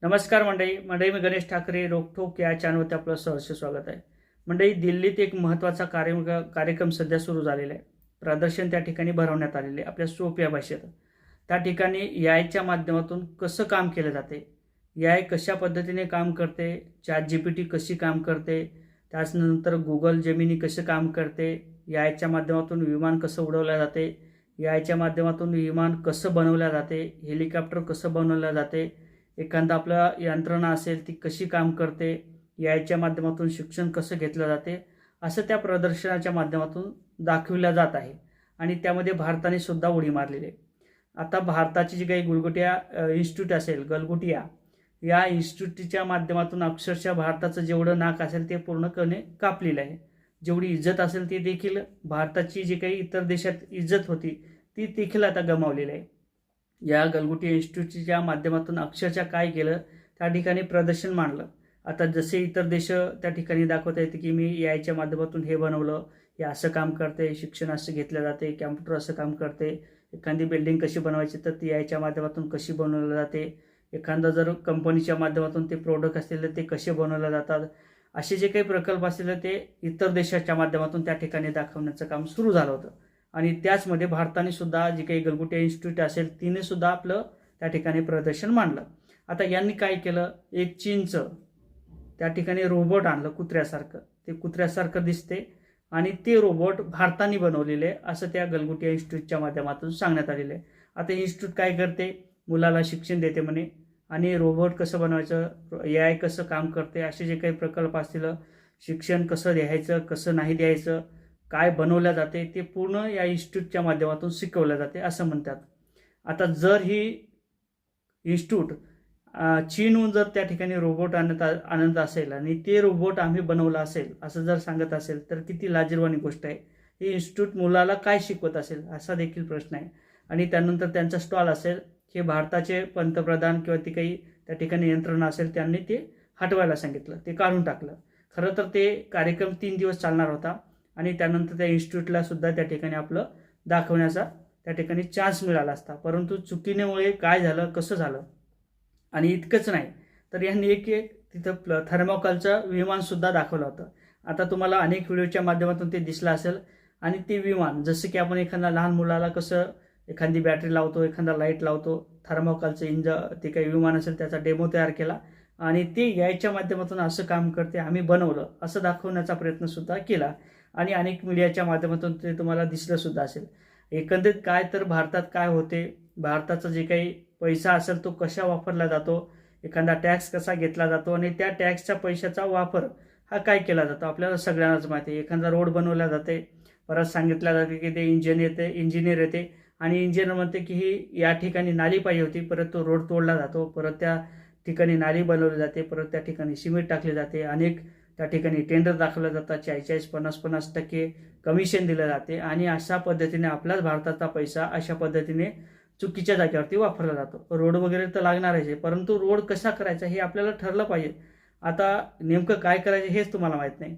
नमस्कार मंडळी, मी गणेश ठाकरे रोकठोक या चॅनलवरती आपलं सहर्ष स्वागत आहे. मंडळी, दिल्लीत एक महत्त्वाचा कार्यक्रम सध्या सुरू झालेला आहे. प्रदर्शन त्या ठिकाणी भरवण्यात आलेले आपल्या सोप्या भाषेत. त्या ठिकाणी यायच्या माध्यमातून कसं काम केलं जाते, याय कशा पद्धतीने काम करते, ChatGPT कशी काम करते, त्याचनंतर गुगल जेमिनी कसं काम करते, यायच्या माध्यमातून विमान कसं उडवलं जाते, यायच्या माध्यमातून विमान कसं बनवलं जाते, हेलिकॉप्टर कसं बनवलं जाते, एखादा आपला यंत्रणा असेल ती कशी काम करते, याच्या माध्यमातून शिक्षण कसं घेतलं जाते, असं त्या प्रदर्शनाच्या माध्यमातून दाखविलं जात आहे. आणि त्यामध्ये भारताने सुद्धा उडी मारलेली आहे. आता भारताची जी काही गुलगुटिया इन्स्टिट्यूट असेल, गलगोटिया, या इन्स्टिट्यूटच्या माध्यमातून अक्षरशः भारताचं जेवढं नाक असेल ते पूर्णपणे कापलेलं आहे. जेवढी इज्जत असेल ती देखील भारताची जी काही इतर देशात इज्जत होती ती देखील आता गमावलेली आहे. या गलगोटिया इन्स्टिट्यूटच्या माध्यमातून अक्षरशः काय केलं, त्या ठिकाणी प्रदर्शन मांडलं. आता जसे इतर देश त्या ठिकाणी दाखवत आहेत की मी याच्या माध्यमातून हे बनवलं, हे असं काम करते, शिक्षण असं घेतलं जाते, कॅम्प्युटर असं काम करते, एखादी बिल्डिंग कशी बनवायची तर ती याच्या माध्यमातून कशी बनवलं जाते, एखादा जर कंपनीच्या माध्यमातून ते प्रोडक्ट असतील तर ते कसे बनवले जातात, असे जे काही प्रकल्प असतील ते इतर देशाच्या माध्यमातून त्या ठिकाणी दाखवण्याचं काम सुरू झालं होतं. आणि त्याचमध्ये भारताने सुद्धा जी काही गलगोटिया इन्स्टिट्यूट असेल तिने सुद्धा आपलं त्या ठिकाणी प्रदर्शन मांडलं. आता यांनी काय केलं, एक चीनचं त्या ठिकाणी रोबोट आणलं कुत्र्यासारखं, ते कुत्र्यासारखं दिसते आणि ते रोबोट भारताने बनवलेले असं त्या गलगोटिया इन्स्टिट्यूटच्या माध्यमातून सांगण्यात आलेलं आहे. आता इन्स्टिट्यूट काय करते, मुलाला शिक्षण देते म्हणे, आणि रोबोट कसं बनवायचं, AI कसं काम करते, असे जे काही प्रकल्प असतील, शिक्षण कसं द्यायचं कसं नाही द्यायचं, काय बनवल्या जाते ते पूर्ण या इन्स्टिट्यूटच्या माध्यमातून शिकवलं जाते असं म्हणतात. आता जर ही इन्स्टिट्यूट चीनहून जर त्या ठिकाणी रोबोट आणत असेल आणि ते रोबोट आम्ही बनवलं असेल असं जर सांगत असेल तर किती लाजिरवाणी गोष्ट आहे. हे इन्स्टिट्यूट मुलाला काय शिकवत असेल असा देखील प्रश्न आहे. आणि त्यानंतर त्यांचा स्टॉल असेल, हे भारताचे पंतप्रधान किंवा ती काही त्या ठिकाणी यंत्रणा असेल त्यांनी ते हटवायला सांगितलं, ते काढून टाकलं. खरं तर ते कार्यक्रम 3 दिवस चालणार होता आणि त्यानंतर त्या इन्स्टिट्यूटला सुद्धा त्या ठिकाणी आपलं दाखवण्याचा त्या ठिकाणी चान्स मिळाला असता. परंतु चुकीनेमुळे काय झालं, कसं झालं. आणि इतकंच नाही तर यांनी एक तिथं थर्मोकॉलचं विमानसुद्धा दाखवलं होतं. आता तुम्हाला अनेक व्हिडिओच्या माध्यमातून ते दिसलं असेल. आणि ते विमान जसं की आपण एखाद्या लहान मुलाला कसं एखादी बॅटरी लावतो, एखादा लाईट लावतो, थर्मोकॉलचं ते काही विमान असेल त्याचा डेमो तयार केला आणि ते याच्या माध्यमातून असं काम करते, आम्ही बनवलं असं दाखवण्याचा प्रयत्नसुद्धा केला. आणि अनेक मीडियाच्या माध्यमातून ते तुम्हाला दिसलं सुद्धा असेल. एकंदरीत काय तर भारतात काय होते, भारताचा जे काही पैसा असेल तो कशा वापरला जातो, एखादा टॅक्स कसा घेतला जातो आणि त्या टॅक्सच्या पैशाचा वापर हा काय केला जातो आपल्याला सगळ्यांनाच माहिती आहे. एखादा रोड बनवला जाते, परत सांगितलं जाते की ते इंजिनियर येते आणि इंजिनियर म्हणते की ही या ठिकाणी नाली पाहिजे होती, परत तो रोड तोडला जातो, परत त्या ठिकाणी नाली बनवली जाते, परत त्या ठिकाणी सिमेंट टाकले जाते, अनेक त्या ठिकाणी टेंडर दाखवलं जातात, 40-50% कमिशन दिलं जाते आणि अशा पद्धतीने आपल्याच भारताचा पैसा अशा पद्धतीने चुकीच्या जागेवरती वापरला जातो. रोड वगैरे तर लागणारच आहे, परंतु रोड कसा करायचा हे आपल्याला ठरलं पाहिजे. आता नेमकं काय करायचं हेच तुम्हाला माहीत नाही.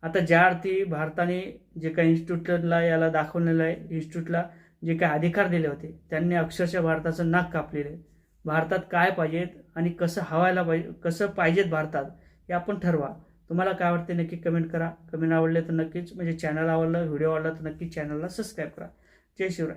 आता ज्या अर्थी भारताने जे काही इन्स्टिट्यूटला याला दाखवलेलं आहे, इन्स्टिट्यूटला जे काही अधिकार दिले होते त्यांनी अक्षरशः भारताचं नाक कापलेलं आहे. भारतात काय पाहिजेत आणि कसं हवायला पाहिजे, कसं पाहिजेत भारतात हे आपण ठरवा. तुम्हाला काय वाटते नक्की कमेंट करा. कमेंट आवडले तर नक्कीच, म्हणजे चॅनल आवडलं, व्हिडिओ आवडला तर नक्की चॅनलला सबस्क्राईब करा. जय शिवराय.